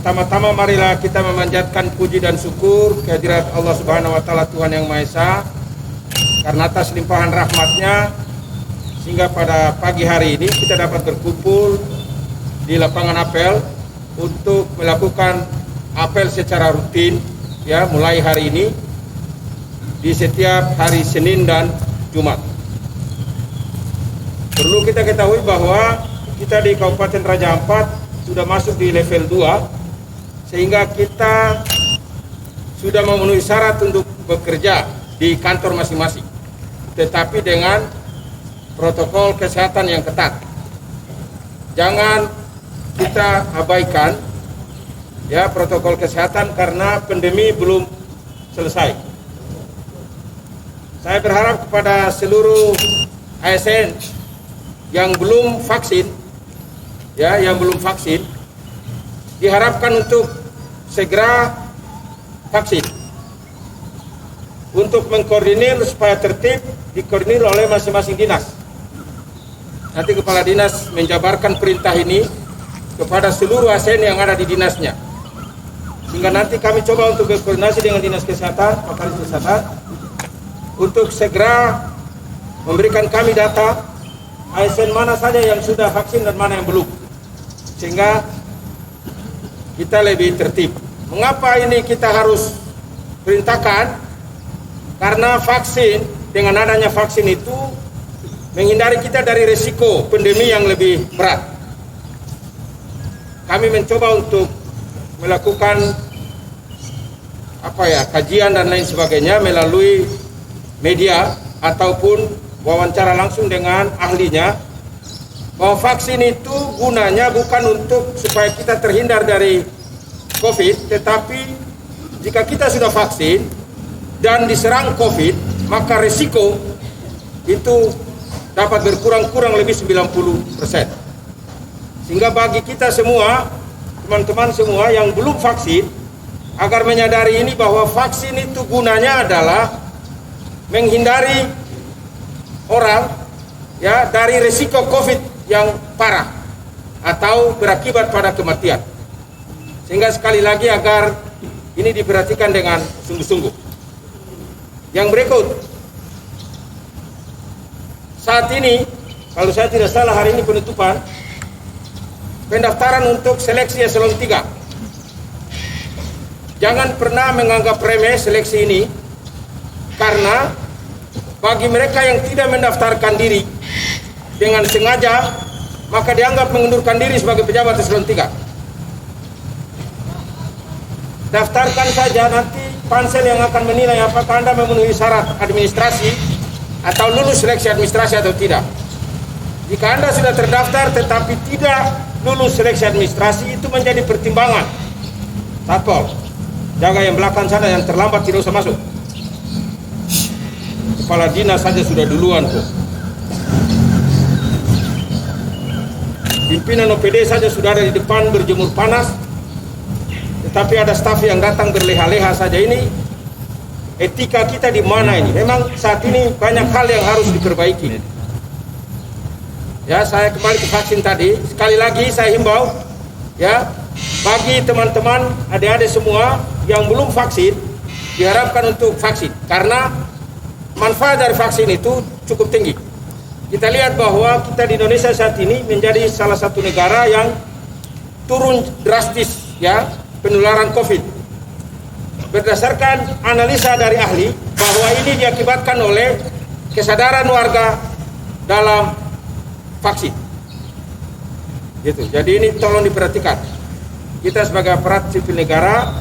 Pertama-tama marilah kita memanjatkan puji dan syukur kehadirat Allah Subhanahu wa taala, Tuhan yang Maha Esa, karena atas limpahan rahmatnya sehingga pada pagi hari ini kita dapat berkumpul di lapangan apel untuk melakukan apel secara rutin ya, mulai hari ini di setiap hari Senin dan Jumat. Perlu kita ketahui bahwa kita di Kabupaten Raja Ampat sudah masuk di level 2, sehingga kita sudah memenuhi syarat untuk bekerja di kantor masing-masing, tetapi dengan protokol kesehatan yang ketat. Jangan kita abaikan ya protokol kesehatan karena pandemi belum selesai. Saya berharap kepada seluruh ASN yang belum vaksin, diharapkan untuk segera vaksin. Untuk mengkoordinir supaya tertib, dikoordinir oleh masing-masing dinas. Nanti kepala dinas menjabarkan perintah ini kepada seluruh ASN yang ada di dinasnya. Sehingga nanti kami coba untuk berkoordinasi dengan dinas kesehatan, Fakultas Kesehatan, untuk segera memberikan kami data ASN mana saja yang sudah vaksin dan mana yang belum, sehingga kita lebih tertib. Mengapa ini kita harus perintahkan? Karena vaksin, dengan adanya vaksin itu menghindari kita dari risiko pandemi yang lebih berat. Kami mencoba untuk melakukan kajian dan lain sebagainya melalui media ataupun wawancara langsung dengan ahlinya, bahwa vaksin itu gunanya bukan untuk supaya kita terhindar dari COVID, tetapi jika kita sudah vaksin dan diserang COVID, maka risiko itu dapat berkurang kurang lebih 90%. Sehingga bagi kita semua, teman-teman semua yang belum vaksin, agar menyadari ini bahwa vaksin itu gunanya adalah menghindari orang ya dari risiko COVID yang parah atau berakibat pada kematian. Sehingga sekali lagi agar ini diperhatikan dengan sungguh-sungguh. Yang berikut, saat ini kalau saya tidak salah hari ini penutupan pendaftaran untuk seleksi eselon 3. Jangan pernah menganggap remeh seleksi ini, karena bagi mereka yang tidak mendaftarkan diri dengan sengaja, maka dianggap mengundurkan diri sebagai pejabat eselon 3. Daftarkan saja, nanti pansel yang akan menilai apakah Anda memenuhi syarat administrasi atau lulus seleksi administrasi atau tidak. Jika Anda sudah terdaftar tetapi tidak lulus seleksi administrasi, itu menjadi pertimbangan. Satpol, jaga yang belakang sana, yang terlambat tidak usah masuk. Kepala dinas saja sudah duluan kok. Pimpinan OPD saja sudah ada di depan berjemur panas, tetapi ada staf yang datang berleha-leha saja. Ini etika kita di mana ini? Memang saat ini banyak hal yang harus diperbaiki. Ya, saya kembali ke vaksin tadi. Sekali lagi saya himbau ya, bagi teman-teman adik-adik semua yang belum vaksin, diharapkan untuk vaksin karena manfaat dari vaksin itu cukup tinggi. Kita lihat bahwa kita di Indonesia saat ini menjadi salah satu negara yang turun drastis ya penularan COVID. Berdasarkan analisa dari ahli bahwa ini diakibatkan oleh kesadaran warga dalam vaksin. Gitu. Jadi ini tolong diperhatikan. Kita sebagai aparat sipil negara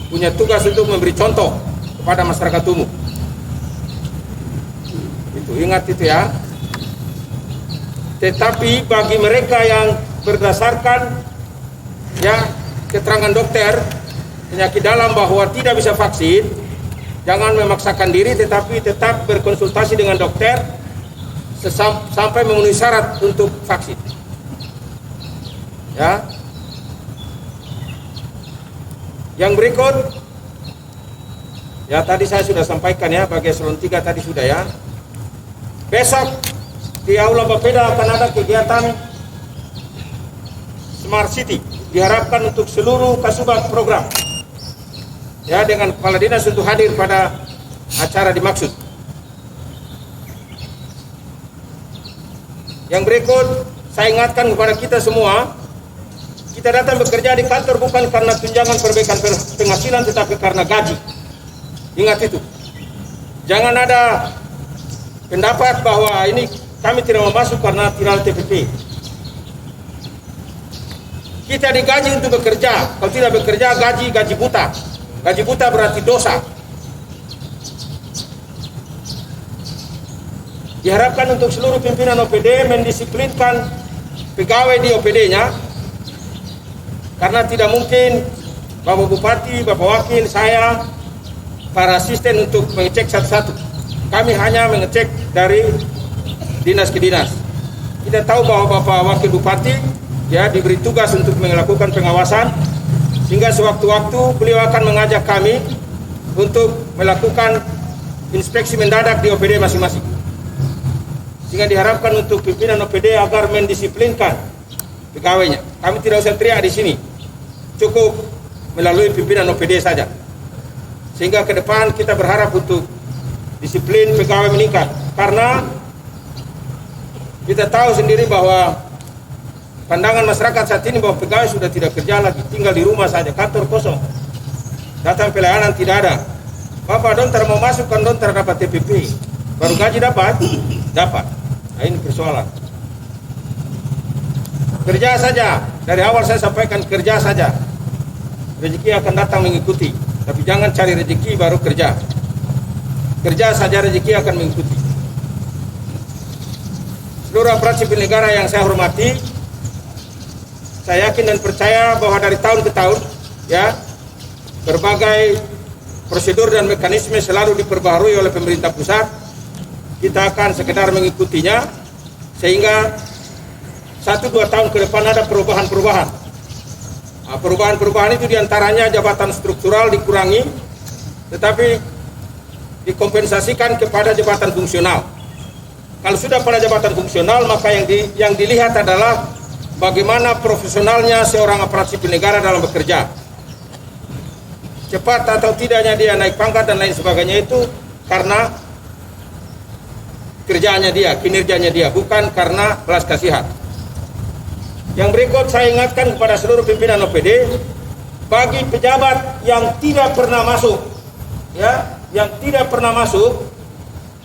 punya tugas untuk memberi contoh kepada masyarakat umum. Itu ingat itu ya. Tetapi bagi mereka yang berdasarkan ya keterangan dokter penyakit dalam bahwa tidak bisa vaksin, jangan memaksakan diri, tetapi tetap berkonsultasi dengan dokter sampai memenuhi syarat untuk vaksin. Ya. Yang berikut, ya tadi saya sudah sampaikan ya, bagi eselon 3 tadi sudah ya. Besok di Aula Bapeda akan ada kegiatan Smart City. diharapkan untuk seluruh Kasubag program ya dengan kepala dinas untuk hadir pada acara dimaksud. Yang berikut saya ingatkan kepada kita semua, kita datang bekerja di kantor bukan karena tunjangan perbaikan penghasilan tetapi karena gaji. Ingat itu. Jangan ada pendapat bahwa ini kami tidak mau masuk karena tidak ada TPP. Kita digaji untuk bekerja. Kalau tidak bekerja, gaji buta. Gaji buta berarti dosa. Diharapkan untuk seluruh pimpinan OPD mendisiplinkan pegawai di OPD-nya, karena tidak mungkin Bapak Bupati, Bapak Wakil, saya, para asisten untuk mengecek satu-satu. Kami hanya mengecek dari dinas ke dinas. Kita tahu bahwa Bapak Wakil Bupati ya diberi tugas untuk melakukan pengawasan, sehingga sewaktu-waktu beliau akan mengajak kami untuk melakukan inspeksi mendadak di OPD masing-masing. Sehingga diharapkan untuk pimpinan OPD agar mendisiplinkan pegawainya. Kami tidak usah teriak di sini, cukup melalui pimpinan OPD saja. Sehingga ke depan kita berharap untuk disiplin pegawai meningkat, karena kita tahu sendiri bahwa pandangan masyarakat saat ini bahwa pegawai sudah tidak kerja lagi, tinggal di rumah saja, kantor kosong, datang pelayanan tidak ada. Bapak dontar mau masuk kan dontar dapat TPP, baru gaji dapat. Nah, ini persoalan. Kerja saja, dari awal saya sampaikan kerja saja. Rezeki akan datang mengikuti, tapi jangan cari rezeki baru kerja. Kerja saja rezeki akan mengikuti. Seluruh aparat sipil negara yang saya hormati, saya yakin dan percaya bahwa dari tahun ke tahun ya berbagai prosedur dan mekanisme selalu diperbaharui oleh pemerintah pusat. Kita akan sekedar mengikutinya sehingga 1-2 tahun ke depan ada perubahan-perubahan. Nah, perubahan-perubahan itu diantaranya jabatan struktural dikurangi, tetapi dikompensasikan kepada jabatan fungsional. Kalau sudah pada jabatan fungsional, maka yang dilihat adalah bagaimana profesionalnya seorang aparat sipil negara dalam bekerja. Cepat atau tidaknya dia naik pangkat dan lain sebagainya itu karena kerjaannya dia, kinerjanya dia, bukan karena belas kasihan. Yang berikut saya ingatkan kepada seluruh pimpinan OPD, bagi pejabat yang tidak pernah masuk, ya, yang tidak pernah masuk,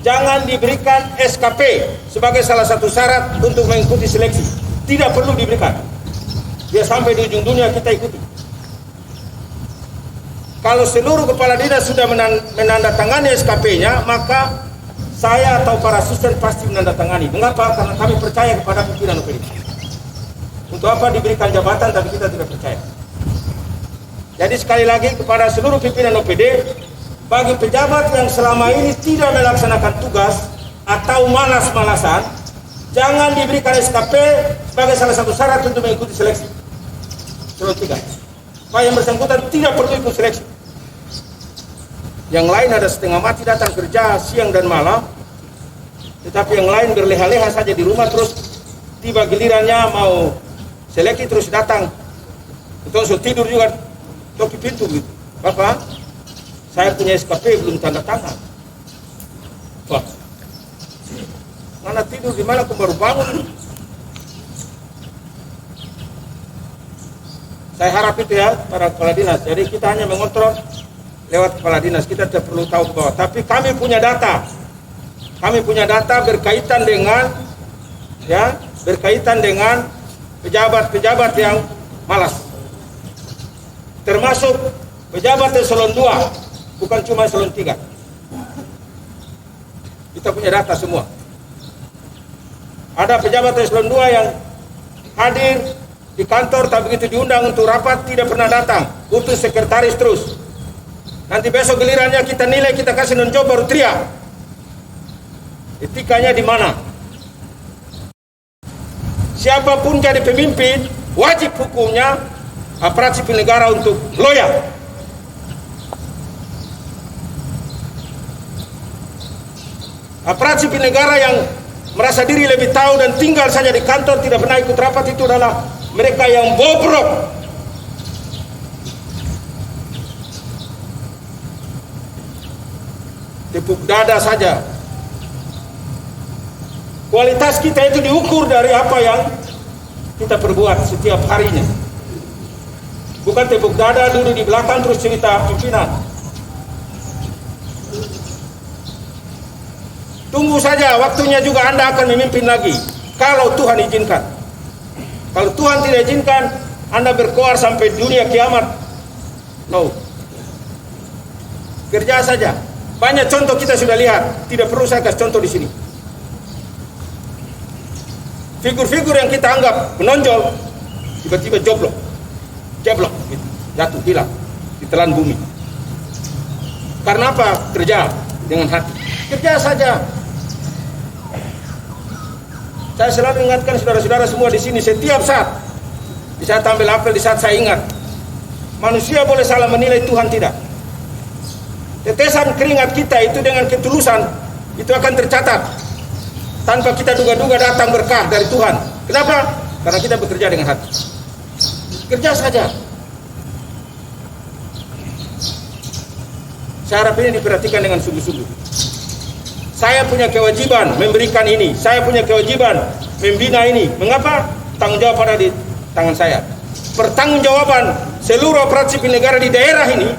jangan diberikan SKP sebagai salah satu syarat untuk mengikuti seleksi. Tidak perlu diberikan. Dia sampai di ujung dunia kita ikuti. Kalau seluruh kepala dinas sudah menandatangani SKP-nya, maka saya atau para asisten pasti menandatangani. Mengapa? Karena kami percaya kepada pimpinan OPD. Untuk apa diberikan jabatan tapi kita tidak percaya. Jadi sekali lagi kepada seluruh pimpinan OPD, bagi pejabat yang selama ini tidak melaksanakan tugas atau malas-malasan, jangan diberikan SKP sebagai salah satu syarat untuk mengikuti seleksi. Selon 3. Supaya yang bersangkutan tidak perlu ikut seleksi. Yang lain ada setengah mati datang kerja siang dan malam, tetapi yang lain berleha-leha saja di rumah, terus tiba gilirannya mau seleksi terus datang. Itu tidur juga, toki pintu gitu. Bapak, saya punya SKP belum tanda tangan. Wah, mana tidur di mana, aku baru bangun. Saya harap itu ya para kepala dinas. Jadi kita hanya mengontrol lewat kepala dinas, kita tidak perlu tahu ke bawah. Tapi kami punya data. Kami punya data berkaitan dengan pejabat-pejabat yang malas. Termasuk pejabat eselon 2, bukan cuma eselon 3. Kita punya data semua. Ada pejabat eselon 2 yang hadir di kantor, tapi begitu diundang untuk rapat tidak pernah datang. Utus sekretaris terus. Nanti besok gilirannya kita nilai, kita kasih non-job baru teriak. Etikanya di mana? Siapapun jadi pemimpin, wajib hukumnya aparat sipil negara untuk loyal. Aparat sipil negara yang merasa diri lebih tahu dan tinggal saja di kantor, tidak pernah ikut rapat, itu adalah mereka yang bobrok tepuk dada saja. Kualitas kita itu diukur dari apa yang kita perbuat setiap harinya. Bukan tepuk dada, duduk di belakang terus cerita pimpinan. Tunggu saja, waktunya juga Anda akan memimpin lagi. Kalau Tuhan izinkan. Kalau Tuhan tidak izinkan, Anda berkoar sampai dunia kiamat. No. Kerja saja. Banyak contoh kita sudah lihat. Tidak perlu saya kasih contoh di sini. Figur-figur yang kita anggap menonjol, tiba-tiba jeblok, gitu. Jatuh, hilang, ditelan bumi. Karena apa? Kerja dengan hati. Kerja saja. Saya selalu ingatkan saudara-saudara semua di sini setiap saat. Di saat tampil apel, di saat saya ingat, manusia boleh salah menilai, Tuhan tidak. Tetesan keringat kita itu dengan ketulusan itu akan tercatat. Tanpa kita duga-duga datang berkah dari Tuhan. Kenapa? Karena kita bekerja dengan hati. Kerja saja. Saya harap ini diperhatikan dengan sungguh-sungguh. Saya punya kewajiban memberikan ini. Saya punya kewajiban membina ini. Mengapa? Tanggung jawab ada di tangan saya. Pertanggungjawaban seluruh operasi negara di daerah ini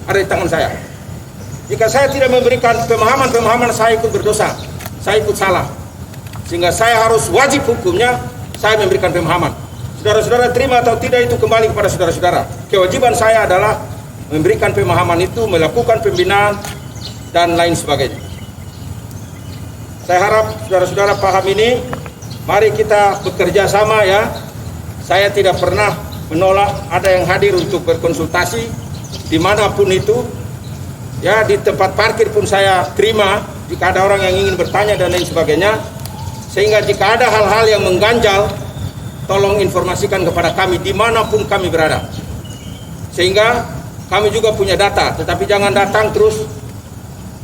ada di tangan saya. Jika saya tidak memberikan pemahaman-pemahaman, saya ikut berdosa. Saya ikut salah. Sehingga saya harus wajib hukumnya, saya memberikan pemahaman. Saudara-saudara terima atau tidak itu kembali kepada saudara-saudara. Kewajiban saya adalah memberikan pemahaman itu, melakukan pembinaan, dan lain sebagainya. Saya harap saudara-saudara paham ini. Mari kita bekerja sama ya. Saya tidak pernah menolak ada yang hadir untuk berkonsultasi dimanapun itu. Ya, di tempat parkir pun saya terima jika ada orang yang ingin bertanya dan lain sebagainya. Sehingga jika ada hal-hal yang mengganjal, tolong informasikan kepada kami dimanapun kami berada. Sehingga kami juga punya data, tetapi jangan datang terus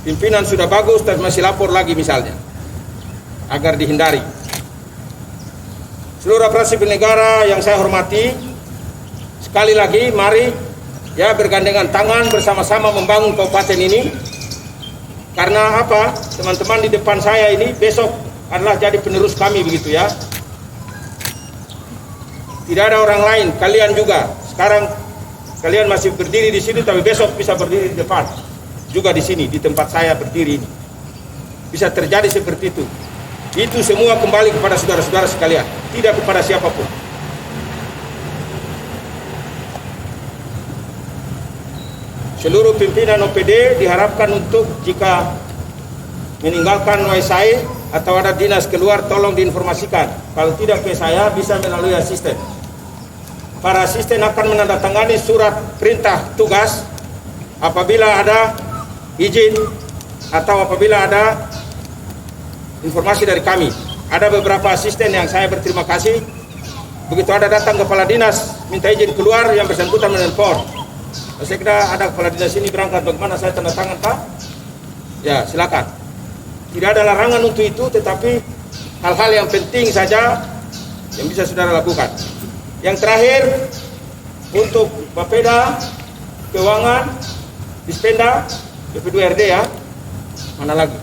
pimpinan sudah bagus dan masih lapor lagi misalnya. Agar dihindari. Seluruh operasi negara yang saya hormati, sekali lagi mari ya bergandengan tangan bersama-sama membangun kabupaten ini. Karena apa? Teman-teman di depan saya ini besok adalah jadi penerus kami begitu ya. Tidak ada orang lain, kalian juga. Sekarang kalian masih berdiri di sini, tapi besok bisa berdiri di depan. Juga di sini, di tempat saya berdiri ini. Bisa terjadi seperti itu. Itu semua kembali kepada saudara-saudara sekalian, tidak kepada siapapun. Seluruh pimpinan OPD diharapkan untuk jika meninggalkan WSI atau ada dinas keluar, tolong diinformasikan. Kalau tidak ke saya, bisa melalui asisten. Para asisten akan menandatangani surat perintah tugas apabila ada izin atau apabila ada informasi dari kami. Ada beberapa asisten yang saya berterima kasih. Begitu ada datang kepala dinas minta izin keluar, yang bersangkutan menelpon. Saya kira ada kepala dinas ini berangkat, bagaimana saya tanda tangan Pak? Ya silakan. Tidak ada larangan untuk itu, tetapi hal-hal yang penting saja yang bisa saudara lakukan. Yang terakhir untuk Bapeda, Keuangan, Dispenda, BP2RD ya. Mana lagi?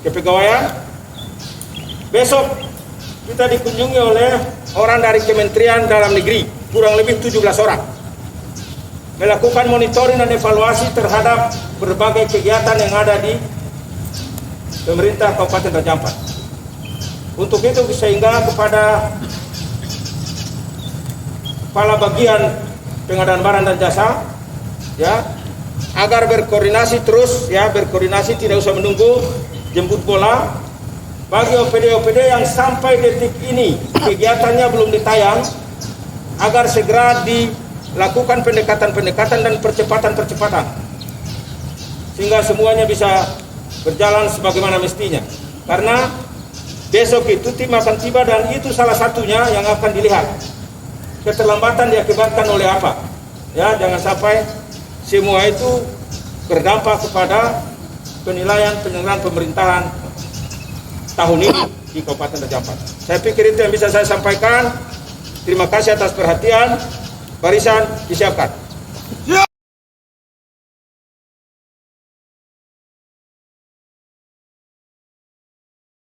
Kepegawaian. Besok kita dikunjungi oleh orang dari Kementerian Dalam Negeri, kurang lebih 17 orang. Melakukan monitoring dan evaluasi terhadap berbagai kegiatan yang ada di pemerintah Kabupaten Raja Ampat. Untuk itu sehingga kepada kepala bagian pengadaan barang dan jasa ya, agar berkoordinasi terus ya, berkoordinasi, tidak usah menunggu jemput bola. Bagi OPD-OPD yang sampai detik ini kegiatannya belum ditayang, agar segera dilakukan pendekatan-pendekatan dan percepatan-percepatan sehingga semuanya bisa berjalan sebagaimana mestinya. Karena besok itu tim akan tiba dan itu salah satunya yang akan dilihat. Keterlambatan diakibatkan oleh apa? Ya, jangan sampai semua itu berdampak kepada penilaian penyelenggaraan pemerintahan tahun ini di Kabupaten Raja Ampat. Saya pikir itu yang bisa saya sampaikan. Terima kasih atas perhatian. Barisan disiapkan.